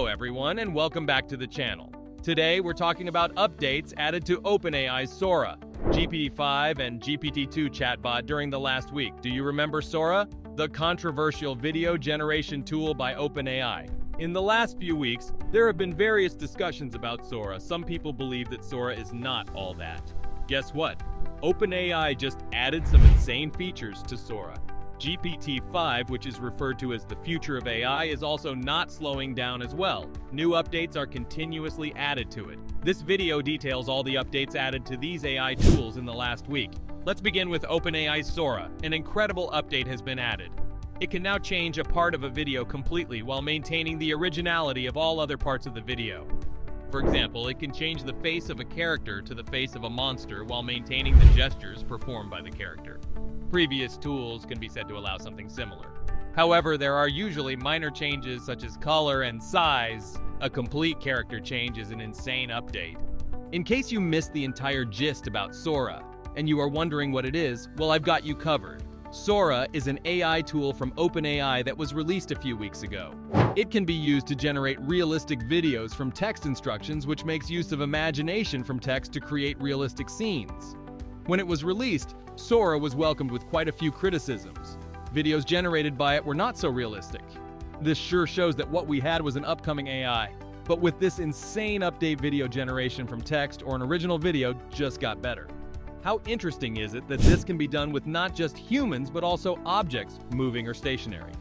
everyone, and welcome back to the channel. Today, we're talking about updates added to OpenAI's SORA, GPT-5, and GPT-2 chatbot during the last week. Do you remember SORA? The controversial video generation tool by OpenAI. In the last few weeks, there have been various discussions about SORA. Some people believe that SORA is not all that. Guess what? OpenAI just added some insane features to SORA. GPT-5, which is referred to as the future of AI, is also not slowing down as well. New updates are continuously added to it. This video details all the updates added to these AI tools in the last week. Let's begin with OpenAI's SORA. An incredible update has been added. It can now change a part of a video completely while maintaining the originality of all other parts of the video. For example, it can change the face of a character to the face of a monster while maintaining the gestures performed by the character. Previous tools can be said to allow something similar. However, there are usually minor changes such as color and size. A complete character change is an insane update. In case you missed the entire gist about SORA, and you are wondering what it is, well, I've got you covered. SORA is an AI tool from OpenAI that was released a few weeks ago. It can be used to generate realistic videos from text instructions, which makes use of imagination from text to create realistic scenes. When it was released, SORA was welcomed with quite a few criticisms. Videos generated by it were not so realistic. This sure shows that what we had was an upcoming AI. But with this insane update, video generation from text or an original video just got better. How interesting is it that this can be done with not just humans, but also objects, moving or stationary?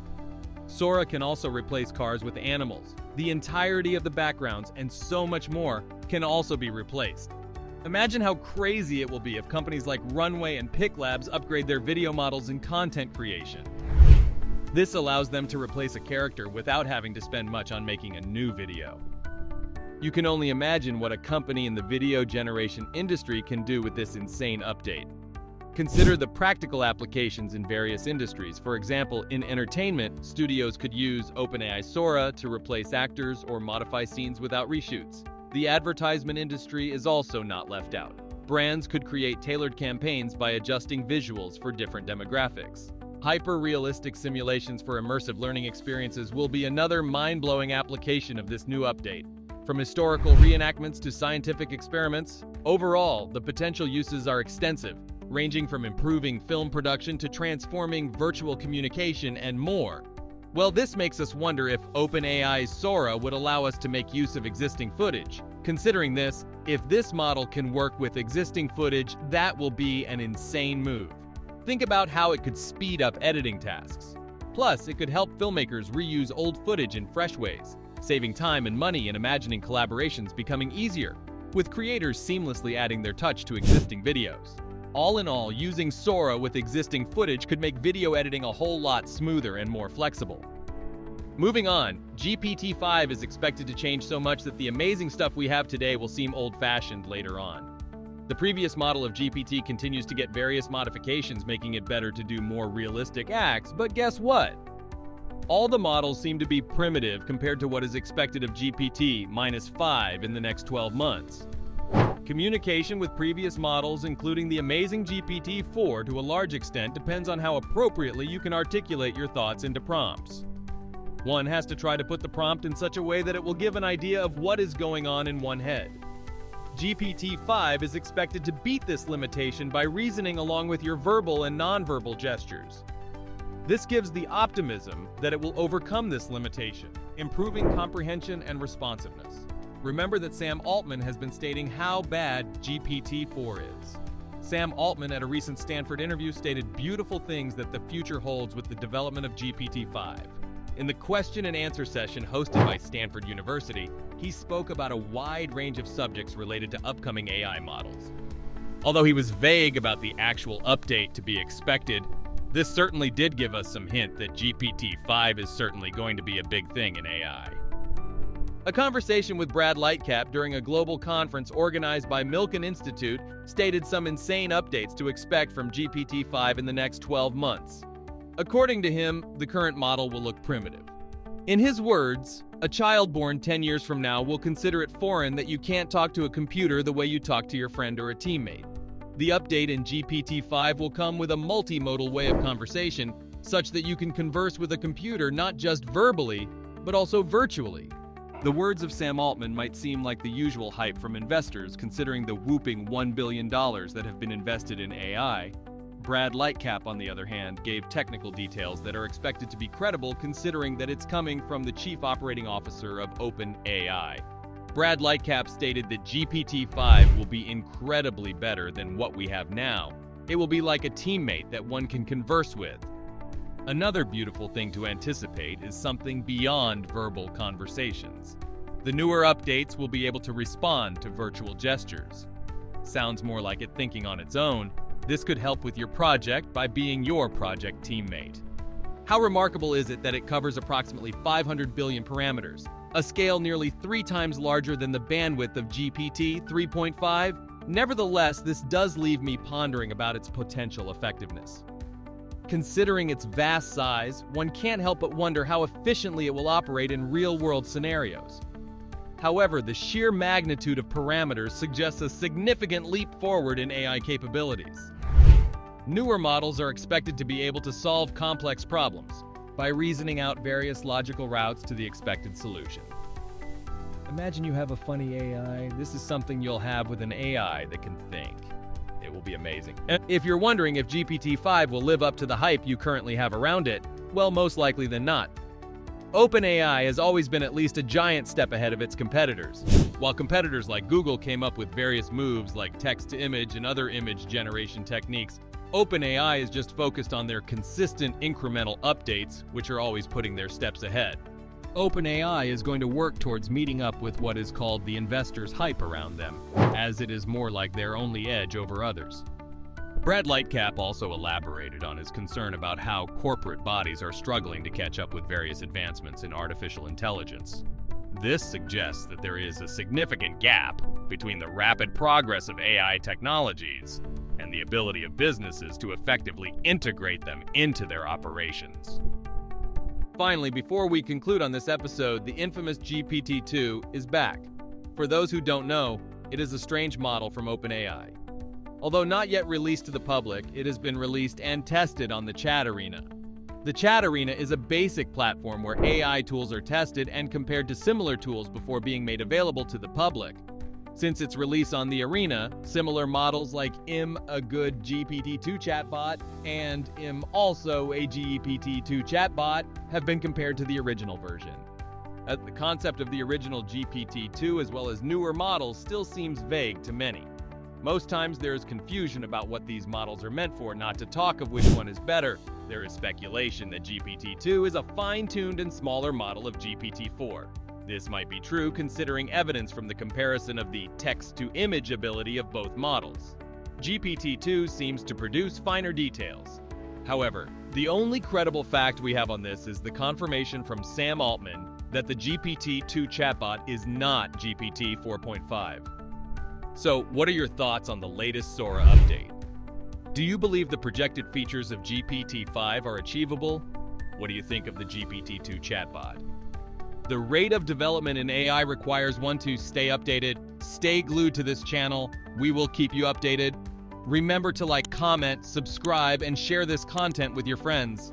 SORA can also replace cars with animals. The entirety of the backgrounds and so much more can also be replaced. Imagine how crazy it will be if companies like Runway and Pick Labs upgrade their video models in content creation. This allows them to replace a character without having to spend much on making a new video. You can only imagine what a company in the video generation industry can do with this insane update. Consider the practical applications in various industries. For example, in entertainment, studios could use OpenAI SORA to replace actors or modify scenes without reshoots. The advertisement industry is also not left out. Brands could create tailored campaigns by adjusting visuals for different demographics. Hyper-realistic simulations for immersive learning experiences will be another mind-blowing application of this new update. From historical reenactments to scientific experiments, overall, the potential uses are extensive, ranging from improving film production to transforming virtual communication and more. Well, this makes us wonder if OpenAI's SORA would allow us to make use of existing footage. Considering this, if this model can work with existing footage, that will be an insane move. Think about how it could speed up editing tasks. Plus, it could help filmmakers reuse old footage in fresh ways, saving time and money and imagining collaborations becoming easier, with creators seamlessly adding their touch to existing videos. All in all, using SORA with existing footage could make video editing a whole lot smoother and more flexible. Moving on, GPT-5 is expected to change so much that the amazing stuff we have today will seem old-fashioned later on. The previous model of GPT continues to get various modifications, making it better to do more realistic acts, but guess what? All the models seem to be primitive compared to what is expected of GPT-5 in the next 12 months. Communication with previous models, including the amazing GPT-4 to a large extent, depends on how appropriately you can articulate your thoughts into prompts. One has to try to put the prompt in such a way that it will give an idea of what is going on in one head. GPT-5 is expected to beat this limitation by reasoning along with your verbal and nonverbal gestures. This gives the optimism that it will overcome this limitation, improving comprehension and responsiveness. Remember that Sam Altman has been stating how bad GPT-4 is. Sam Altman at a recent Stanford interview stated beautiful things that the future holds with the development of GPT-5. In the question and answer session hosted by Stanford University, he spoke about a wide range of subjects related to upcoming AI models. Although he was vague about the actual update to be expected, this certainly did give us some hint that GPT-5 is certainly going to be a big thing in AI. A conversation with Brad Lightcap during a global conference organized by Milken Institute stated some insane updates to expect from GPT-5 in the next 12 months. According to him, the current model will look primitive. In his words, a child born 10 years from now will consider it foreign that you can't talk to a computer the way you talk to your friend or a teammate. The update in GPT-5 will come with a multimodal way of conversation, such that you can converse with a computer not just verbally, but also virtually. The words of Sam Altman might seem like the usual hype from investors considering the whopping $1 billion that have been invested in AI. Brad Lightcap, on the other hand, gave technical details that are expected to be credible considering that it's coming from the chief operating officer of OpenAI. Brad Lightcap stated that GPT-5 will be incredibly better than what we have now. It will be like a teammate that one can converse with. Another beautiful thing to anticipate is something beyond verbal conversations. The newer updates will be able to respond to virtual gestures. Sounds more like it thinking on its own. This could help with your project by being your project teammate. How remarkable is it that it covers approximately 500 billion parameters, a scale nearly 3 times larger than the bandwidth of GPT 3.5? Nevertheless, this does leave me pondering about its potential effectiveness. Considering its vast size, one can't help but wonder how efficiently it will operate in real-world scenarios. However, the sheer magnitude of parameters suggests a significant leap forward in AI capabilities. Newer models are expected to be able to solve complex problems by reasoning out various logical routes to the expected solution. Imagine you have a funny AI. This is something you'll have with an AI that can think. It will be amazing. If you're wondering if GPT-5 will live up to the hype you currently have around it, well, most likely than not. OpenAI has always been at least a giant step ahead of its competitors. While competitors like Google came up with various moves like text-to-image and other image generation techniques, OpenAI is just focused on their consistent incremental updates, which are always putting their steps ahead. OpenAI is going to work towards meeting up with what is called the investors' hype around them, as it is more like their only edge over others. Brad Lightcap also elaborated on his concern about how corporate bodies are struggling to catch up with various advancements in artificial intelligence. This suggests that there is a significant gap between the rapid progress of AI technologies and the ability of businesses to effectively integrate them into their operations. Finally, before we conclude on this episode, the infamous GPT-2 is back. For those who don't know, it is a strange model from OpenAI. Although not yet released to the public, it has been released and tested on the Chat Arena. The Chat Arena is a basic platform where AI tools are tested and compared to similar tools before being made available to the public. Since its release on the Arena, similar models like a good GPT-2 chatbot and also a GPT-2 chatbot have been compared to the original version. The concept of the original GPT-2 as well as newer models still seems vague to many. Most times there is confusion about what these models are meant for, not to talk of which one is better. There is speculation that GPT-2 is a fine-tuned and smaller model of GPT-4. This might be true considering evidence from the comparison of the text-to-image ability of both models. GPT-2 seems to produce finer details. However, the only credible fact we have on this is the confirmation from Sam Altman that the GPT-2 chatbot is not GPT 4.5. So, what are your thoughts on the latest SORA update? Do you believe the projected features of GPT-5 are achievable? What do you think of the GPT-2 chatbot? The rate of development in AI requires one to stay updated. Stay glued to this channel. We will keep you updated. Remember to like, comment, subscribe, and share this content with your friends.